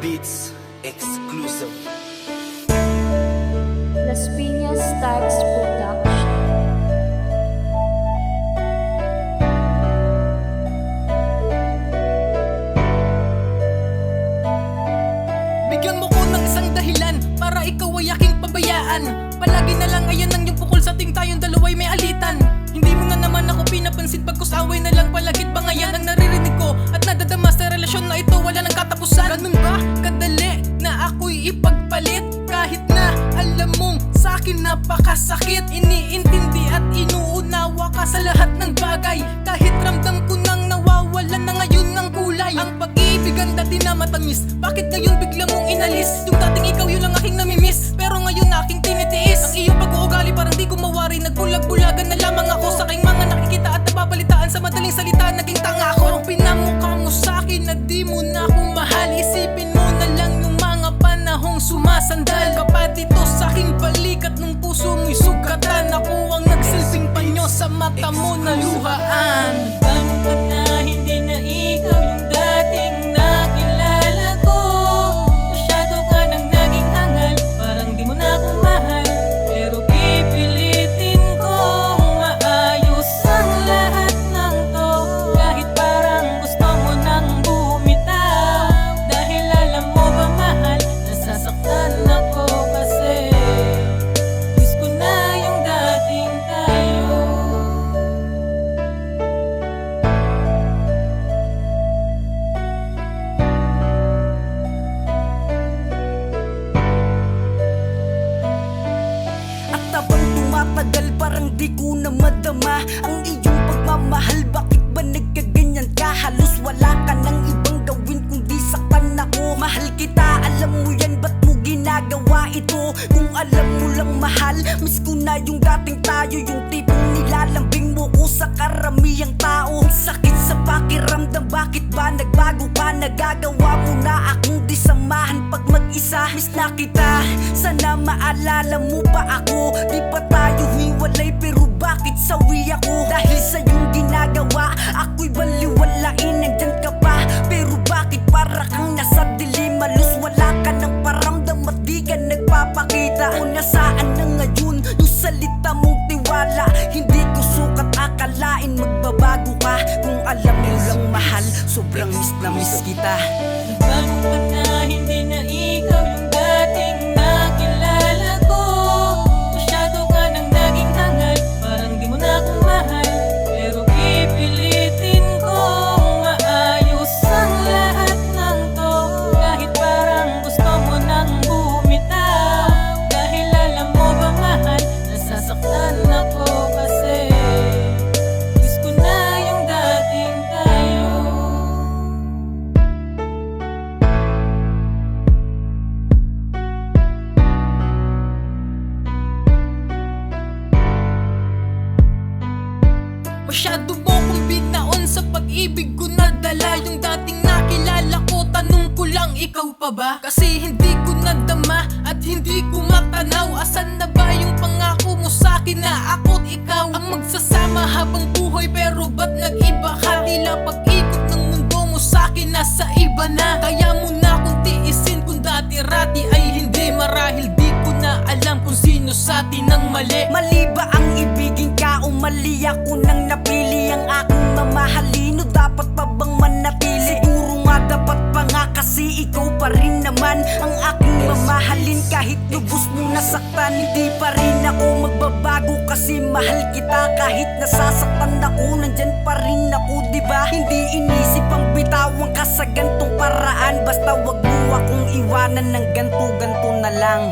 Beats exclusive. Las Piñas Starks Production. Bigyan mo ko ng isang dahilan para ikaw ay aking pabayaan. Palagi na lang ayan ang iyong pukol sa ting tayong dalawa'y may alitan. Hindi mo na naman ako pinapansin pagkus away na lang palagit ba ngayon ang naririnig ko at nadadama sa relasyon na ito wala nang katapusan. Ganun ba kadali na ako'y ipagpalit kahit na alam mong sa'kin napakasakit. Iniintindi at inuunawa ka sa lahat ng bagay kahit ramdam ko nang nawawalan na ngayon ng kulay. Ang pag-ibig ang dati na matamis, bakit ngayon bigla mong inalis? Yung dating ikaw yun ang aking namimiss, pero ngayon aking tinitiis. Ang iyong pag-uugali parang di ko mawari, nagbulag-bulagan na lamang ako sa aking mga nakikita at nababalitaan. Sa madaling salita naging tanga ako. Ang pinamukha mo sa'kin na di mo na ako mahal, isipin mo na lang yung mga panahong sumasandal ka pa dito sa aking balikat nung puso mo'y sugatan. Ako ang nagsilbing panyo sa mata mo na luhaan. Paano ka na hindi na ikaw yung dating nakilala ko? Masyado ka nang naging hangal, parang di mo na ako mahal. Pero pipilitin ko maayos ang lahat ng to, kahit parang gusto mo nang bumitaw. Dahil alam mo ba mahal, nasasaktan ako kasi miss ko na yung dating tayo. At habang tumatagal parang di ko na madama ang iyong pagmamahal. Bakit ba nagkaganyan ka? Halos wala ka nang ibang gawin kundi saktan ako. Mahal kita, alam mo yan, ba't mo ginagawa ito? Kung alam mo lang mahal, miss ko na yung dating tayo. Yung tipong nilalambing mo ko sa karamihang tao. Sakit sa pakiramdam, bakit ba nagbago ka? Nagagawa mo na akong disamahan pag mag-isa. Miss na kita, sana maalala mo pa ako. Di pa tayo hiwalay pero bakit sawi ako? Dahil sa iyong ginagawa, ako'y baliwalain. Nandyan ka pa, pero bakit para kang nasa dilim? Halos wala ka ng paramdam at di ka nagpapakita. O nasaan na ngayon yung salita mong tiwala? Hindi ko sukat akalain magbabago ka. Kung alam mo lang mahal, sobrang miss kita. Bago ka na hindi na ikaw yung dating nakilala ko. Masyado ka nang naging hangal, parang di mo na ako mahal. Pero pipilitin ko maayos ang lahat ng to, kahit parang gusto mo nang bumitaw. Dahil alam mo ba mahal, nasasaktan ako kasi miss ko na yung dating tayo. Masyado mo kong binaon sa pag-ibig ko nadala. Yung dating nakilala ko, tanong ko lang ikaw pa ba? Kasi hindi ko nadama at hindi ko matanaw. Asan na ba yung pangako mo sa'kin na ako't ikaw ang magsasama habang buhay? Pero ba't nag-iba ka? Tila pag-ikot ng mundo mo sa'kin nasa iba na. Kaya mo na akong tiisin kung dati-rati ay hindi. Marahil di ko na alam kung sino sa'tin ang mali. Mali ba ang ibigin ka o mali ako nang napili ang aking mamahalin? O dapat pa bang manatili? Siguro nga dapat pa nga kasi ikaw pa rin naman ang aking mamahalin. Kahit lubos mo nasaktan, hindi pa rin ako magbabago kasi mahal kita. Kahit nasasaktan ako, nandyan pa rin ako, diba? Hindi inisip ang bitawan ka sa gantong paraan. Basta wag mo akong iwanan ng ganto-ganto na lang.